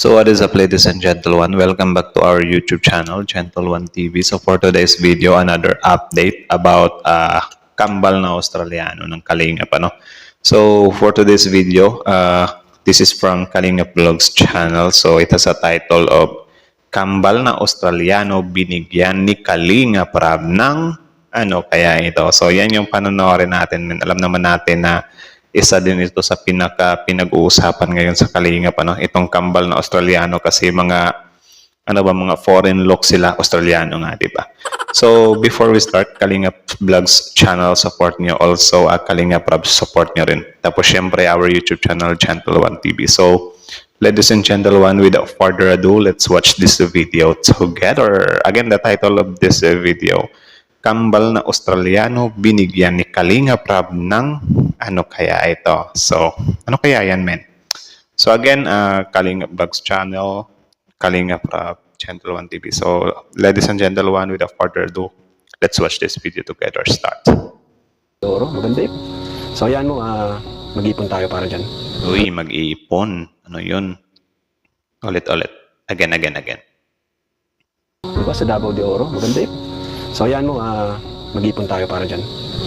So what is up, ladies and gentlemen? Welcome back to our YouTube channel, Gentle One TV. So for today's video, another update about kambal na Australiano ng Kalingap. So for today's video, this is from Kalingap Vlogs channel. So it has a title of Kambal na Australiano binigyan ni Kalingap Rab ng ano kaya ito. So yan yung panonoodin natin. Alam naman natin na isa din ito sa pinag-uusapan ngayon sa Kalingap, itong kambal na Australiano kasi mga mga foreign look sila, Australiano nga, di ba? So before we start, Kalingap Vlogs channel, support nyo. Also Kalingap Rab, support nyo rin. Tapos syempre our YouTube channel, Gentle One TV. So ladies and gentlemen, without further ado, let's watch this video together. Again, the title of this video, Kambal na Australiano binigyan ni Kalingap Rab ng ano kaya ito. So, ano kaya yan, men? So again, Kalingap Vlogs channel, Kalingap Rab, Gentle One TV. So, ladies and gentlemen, without further ado, let's watch this video together. Start. Oro, maganda yun. So ayan mo, mag-ipon tayo para dyan. Uy, mag-iipon. Ano yun? Ulit-ulit. Again. Diba, sa Davao de Oro, maganda yun. So ayan mo, mag-ipon tayo para dyan.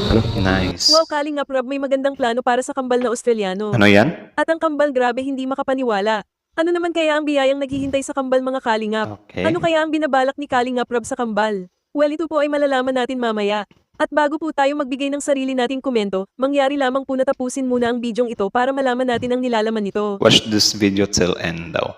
Ano? Nice. Wow, Kalingap Rab, may magandang plano para sa kambal na Australiano. Ano yan? At ang kambal, grabe, hindi makapaniwala. Ano naman kaya ang biyayang naghihintay sa kambal, mga Kalingap? Okay. Ano kaya ang binabalak ni Kalingap Rab sa kambal? Well, ito po ay malalaman natin mamaya. At bago po tayo magbigay ng sarili nating komento, mangyari lamang po na tapusin muna ang bidyong ito para malaman natin ang nilalaman nito. Watch this video till end daw.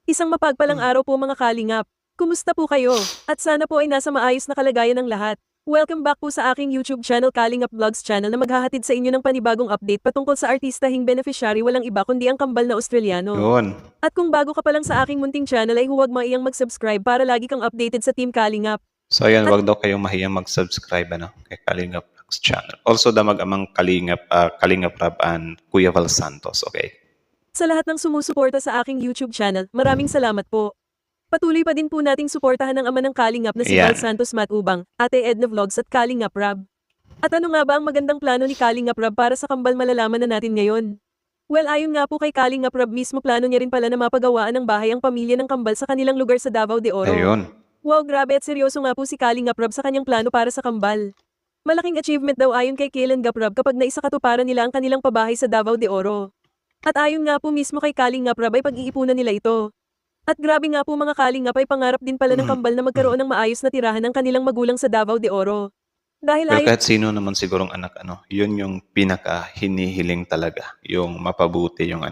Isang mapagpalang araw po, mga Kalingap. Kumusta po kayo? At sana po ay nasa maayos na kalagayan ng lahat. Welcome back po sa aking YouTube channel, Kalingap Vlogs channel, na maghahatid sa inyo ng panibagong update patungkol sa artistahing beneficiary, walang iba kundi ang kambal na Australiano. Yun. At kung bago ka pa lang sa aking munting channel ay huwag maiyang mag-subscribe para lagi kang updated sa Team Kalingap. So ayan, wag daw kayong mahiyang mag-subscribe kay Kalingap Vlogs channel. Also damag amang Kalingap Rab and Kuya Val Santos, okay? Sa lahat ng sumusuporta sa aking YouTube channel, maraming salamat po. Patuloy pa din po nating suportahan ang ama ng Kalingap na si Ayan. Val Santos Matubang, Ate Edna Vlogs at Kalingap Rab. At ano nga ba ang magandang plano ni Kalingap Rab para sa kambal, malalaman na natin ngayon. Well, ayon nga po kay Kalingap Rab mismo, plano niya rin pala na mapagawaan ng bahay ang pamilya ng kambal sa kanilang lugar sa Davao de Oro. Ayun. Wow, grabe at seryoso nga po si Kalingap Rab sa kanyang plano para sa kambal. Malaking achievement daw ayon kay Kalingap Rab kapag naisakatuparan nila ang kanilang pabahay sa Davao de Oro. At ayon nga po mismo kay Kalingap Rab ay pag-iipunan nila ito. At grabe nga po, mga Kalingap, ay pangarap din pala ng kambal na magkaroon ng maayos na tirahan ng kanilang magulang sa Davao de Oro. Dahil Well, ayon kahit sino naman sigurong anak, yun yung pinaka hinihiling talaga. Yung mapabuti yung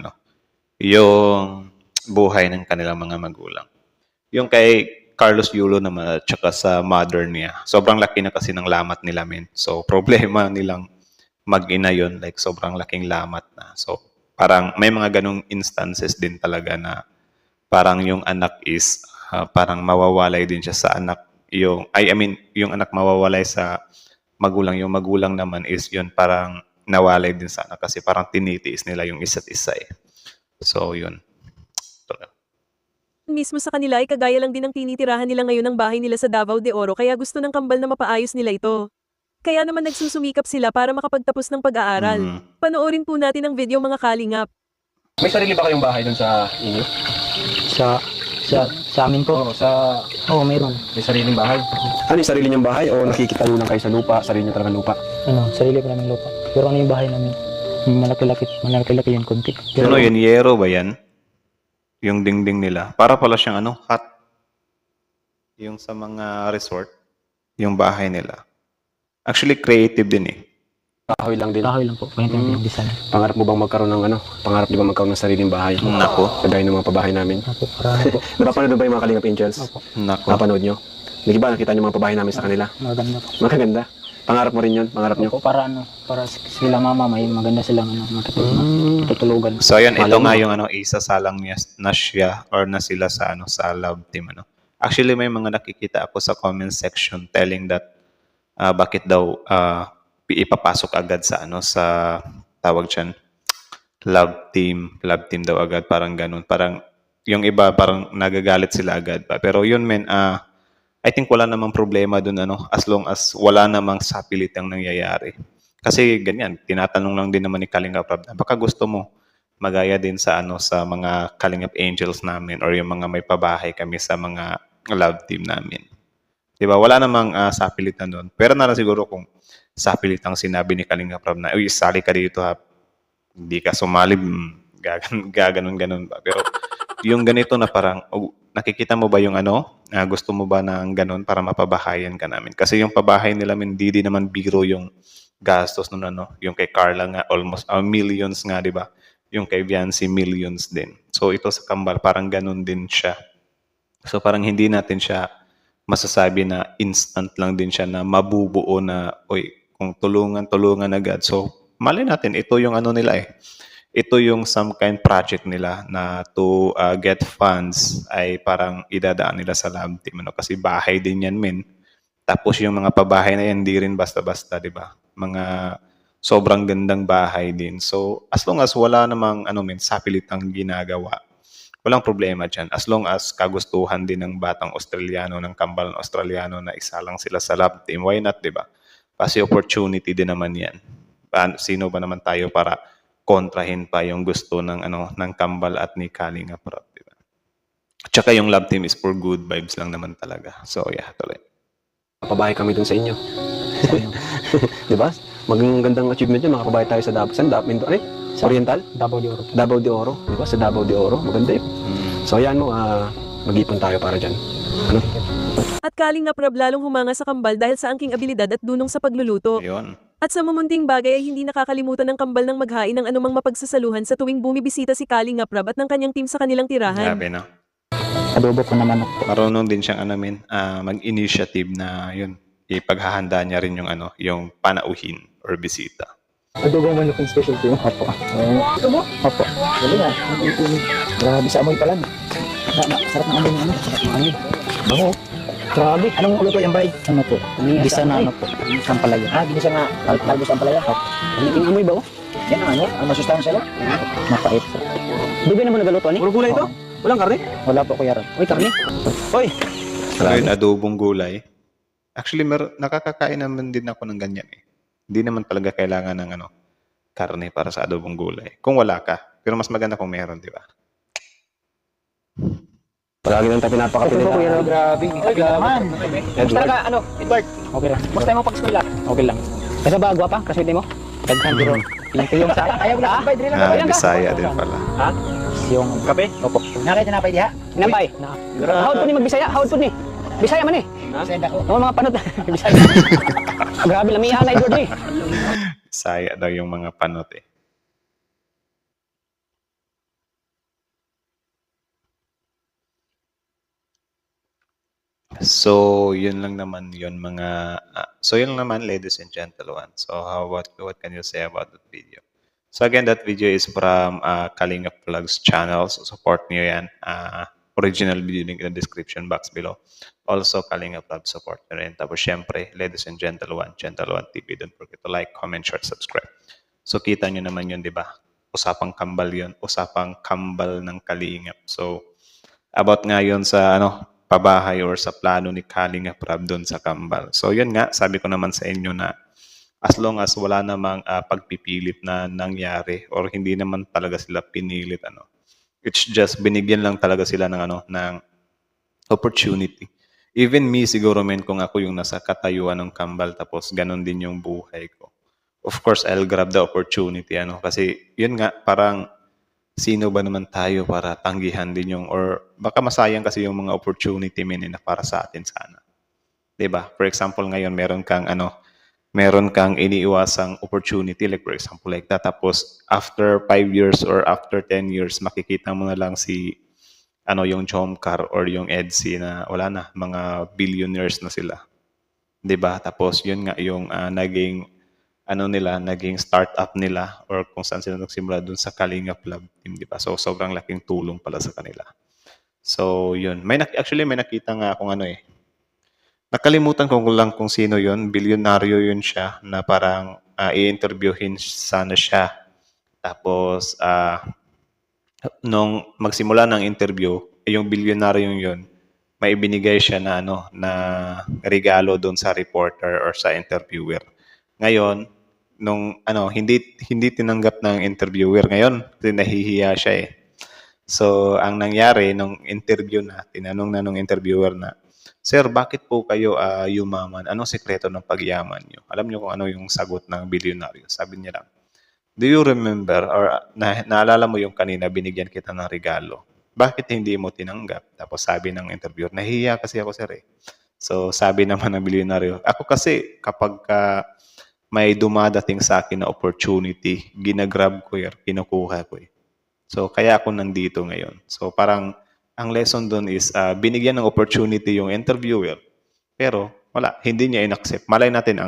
yung buhay ng kanilang mga magulang. Yung kay Carlos Yulo naman at saka sa mother niya, sobrang laki na kasi ng lamat nila, men. So, problema nilang mag-ina yun, like sobrang laking lamat na. So, parang may mga ganong instances din talaga na parang yung anak is parang mawawalay din siya sa anak. Yung anak mawawalay sa magulang. Yung magulang naman is yun parang nawalay din sa anak kasi parang tinitiis nila yung isa't isa eh. So yun. mismo sa kanila ay kagaya lang din ang tinitirahan nila ngayon ng bahay nila sa Davao de Oro, kaya gusto ng kambal na mapaayos nila ito. Kaya naman nagsusumikap sila para makapagtapos ng pag-aaral. Panoorin po natin ang video, mga Kalingap. May sarili ba kayong bahay dun sa inyo? Sa amin po. Oo, Oo, mayroon. may sariling bahay. Ano yung sarili niyong bahay o nakikita niyo lang kayo sa lupa, sarili niyo talaga lupa? Sarili pa namin lupa. Pero ano yung bahay namin? Malaki-laki yung konti. Ano yun? Yero ba yan? Yung dingding nila. Para pala siyang hut. Yung sa mga resort. Yung bahay nila. Actually, creative din eh. Kahoy lang din. Kahoy lang po. Ganito yung design. Pangarap mo bang magkaroon ng Pangarap niyo ba magkaroon ng sariling bahay? Nako. Kagaya ng mga pabahay namin. Opo, para ano po. Napapanood ba yung mga Kalingap Angels? Opo, Nako. Napanood niyo? Hindi ba nakita niyo mga pabahay namin sa kanila? maganda po. Magaganda. Pangarap mo rin yun? Pangarap niyo? Opo, para sila mama, may maganda silang matutulugan. So ayun, ito Malay mo. nga yung isasalang niya na siya or na sila sa sa love team Actually may mga nakikita ako sa comment section telling that bakit daw ipapasok agad sa sa tawag diyan love team daw agad, parang ganun. Parang yung iba parang nagagalit sila agad pa. Pero yun, men, I think wala namang problema dun as long as wala namang sapilitang nangyayari. Kasi ganyan, tinatanong lang din naman ni Kalingap Rab, baka gusto mo magaya din sa ano sa mga Kalingap Angels namin or yung mga may pabahay kami sa mga love team namin. 'Di ba? Wala namang sapilitan doon. Pero na lang siguro kung sapilitang sinabi ni Kalingap Rob na, "Uy, sali ka dito ha. Hindi ka sumali, gaganon-ganon ba?" Pero yung ganito na parang, "Oh, nakikita mo ba yung ano? Gusto mo ba ng ganon para mapabahayan ka namin?" Kasi yung pabahay nila hindi din naman biro yung gastos nun ano. Yung kay Carla nga almost millions nga, 'di ba? Yung kay Viancy millions din. So ito sa Kambal parang ganon din siya. So parang hindi natin siya masasabi na instant lang din siya na mabubuo na, oy, kung tulungan agad. So mali natin, ito yung ano nila eh. Ito yung some kind project nila na to get funds ay parang idadaan nila sa lab team. Ano? Kasi bahay din yan, men. Tapos yung mga pabahay na yan, hindi rin basta-basta, di ba? Mga sobrang gandang bahay din. So as long as wala namang sapilitang ginagawa, walang problema dyan. As long as kagustuhan din ng batang Australiano, ng kambal ng Australiano na isa lang sila sa lab team, why not, di ba? Kasi opportunity din naman yan. Sino ba naman tayo para kontrahin pa yung gusto ng kambal at ni Kalingap Rob, di ba? Tsaka yung lab team is for good vibes lang naman talaga. So yeah, tuloy. Pabahay kami dun sa inyo. Di ba? Magandang achievement yun, makapabahay tayo sa Davao. Saan Davao? Ano eh? Sa Oriental? Davao de Oro. Davao de Oro. Di ba? Sa Davao de Oro. Maganda yun. So ayan mo, mag-ipon tayo para dyan. Ano? At Kalingap Rob lalong humanga sa kambal dahil sa angking abilidad at dunong sa pagluluto. Ayun. At sa mumunting bagay ay hindi nakakalimutan ng kambal ng maghain ng anumang mapagsasaluhan sa tuwing bumibisita si Kalingap Rob at ng kanyang team sa kanilang tirahan. Grabe, no? Adobo po naman ako. Marunong din siyang mag-initiative na yun. Ipaghahanda niya rin yung panauhin or bisita. Adobo manok yung specialty mo. Opo. Ito mo? Opo. Galing ah. Grabe sa amoy pala. Sarap ng amoy ng ano. Sarap ng amoy. Bango. Grabe. Anong luto yung bay? Ano po? Gisa na ano po. Sampalaya. Ginisa nga. Talbos sampalaya. Ang amoy ba oh? Yan ang ano? Ang masustansya lang? Mapait po. Di ba naman nagaluto ni? Puro gulay ito? Walang karne? Wala po kuya Rob. Uy, karne. Hoy! Ayun, adobong gulay. Actually, nakakakain naman din ako ng ganyan eh. Hindi naman talaga kailangan ng karne para sa adobong gulay. Kung wala ka. Pero mas maganda kung meron, di ba? Palagi nang tayo pinapakapi nila. Kuya Rob. Grabe. Ay, naman. Edward. ano, Edward? Okay lang. Basta mo pag-eskwela? Okay lang. Kasi ba, gwapa? Kaswerte mo? Daghan biro. Ilang sa ayaw na. Bay, dili lang. Bisaya din pala. Ha? Yung kape? Opo. Nakita na pa diha? Inambay. Hawd po ni magbisaya, hawd po ni. Bisaya man eh. Bisaya ako. Oo, mga panot. Bisaya. Grabe lamihan na Edward eh. Bisaya daw yung mga panot eh. So, yun lang naman yun ladies and gentlemen. So, what can you say about that video? So again, that video is from Kalingap Vlogs channel. So support niyo yan. Original video link in the description box below. Also, Kalingap Vlogs support niyo rin. Tapos syempre, ladies and gentlemen, Gentle One TV, don't forget to like, comment, share, subscribe. So kita niyo naman yun, di ba? Usapang kambal yun. Usapang kambal ng Kalingap. So, about nga yun sa pabahay or sa plano ni Kalingap Rob doon sa kambal. So yun nga, sabi ko naman sa inyo na as long as wala namang pagpipilit na nangyari or hindi naman talaga sila pinilit it's just binigyan lang talaga sila ng opportunity. Even me siguro kung ako yung nasa katayuan ng kambal tapos ganun din yung buhay ko. Of course, I'll grab the opportunity kasi yun nga parang sino ba naman tayo para tanggihan din or baka masayang kasi yung mga opportunity na para sa atin sana. 'Di ba? For example, ngayon meron kang iniiwasang opportunity like for example like that. Tapos after 5 years or after 10 years makikita mo na lang si yung Jomcar or yung EDSI na wala na, mga billionaires na sila. 'Di ba? Tapos yun nga yung naging naging startup nila or kung saan sila nagsimula dun sa Kalingap Lab team, di ba? So, sobrang laking tulong pala sa kanila. So, yun. Actually, may nakita nga akong nakalimutan ko lang kung sino yun. Bilyonaryo yun siya na parang i-interviewin sana siya. Tapos, nung magsimula ng interview, yung bilyonaryo yun, may ibinigay siya na na regalo doon sa reporter or sa interviewer. Ngayon, nung ano, hindi tinanggap ng interviewer ngayon kasi nahihiya siya eh. So, ang nangyari nung interview na, tinanong na nung interviewer na, "Sir, bakit po kayo yumaman? Anong sekreto ng pagyaman niyo?" Alam niyo kung ano yung sagot ng bilyonaryo? Sabi niya lang, "Do you remember or naalala mo yung kanina binigyan kita ng regalo? Bakit hindi mo tinanggap?" Tapos sabi ng interviewer, "Nahihiya kasi ako, sir eh." So, sabi naman ng bilyonaryo, "Ako kasi kapag may dumadating sa akin na opportunity, ginagrab ko yan, kinukuha ko eh. So, kaya ako nandito ngayon." So, parang ang lesson doon is binigyan ng opportunity yung interviewer, pero wala, hindi niya inaccept. Malay natin,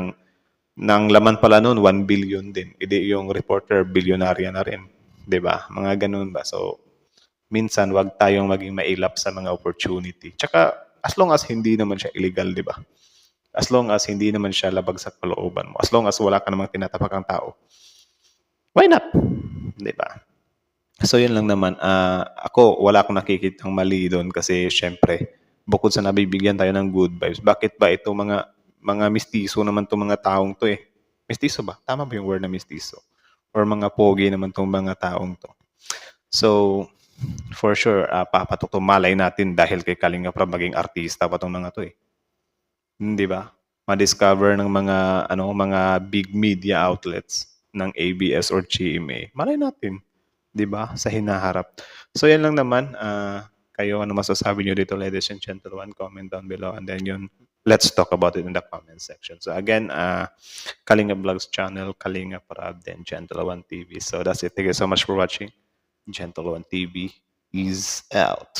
ng laman pala noon, 1 billion din. Hindi yung reporter, bilyonarya na rin. 'Di ba? Mga ganun ba? So, minsan, wag tayong maging mailap sa mga opportunity. Tsaka, as long as hindi naman siya illegal, 'di ba? As long as hindi naman siya labag sa kalooban mo. As long as wala ka namang tinatapakang tao. Why not? 'Di ba? So, yun lang naman. Ako, wala akong nakikitang mali doon kasi syempre, bukod sa nabibigyan tayo ng good vibes, bakit ba ito mga mistiso naman 'tong mga taong 'to eh? Mistiso ba? Tama ba yung word na mistiso? Or mga pogi naman 'tong mga taong 'to? So, for sure, papatok 'to. Malay natin dahil kay Kalinga Prab maging artista pa 'tong mga 'to eh. Hindi ba? Ma-discover ng mga big media outlets ng ABS or GMA. Malay natin, 'di ba? Sa hinaharap. So, yan lang naman. Kayo, ano masasabi niyo dito, ladies and gentlemen? Comment down below and then let's talk about it in the comment section. So, again, Kalinga Vlogs channel, Kalinga Prab, then Gentle One TV. So, that's it. Thank you so much for watching. Gentle One TV is out.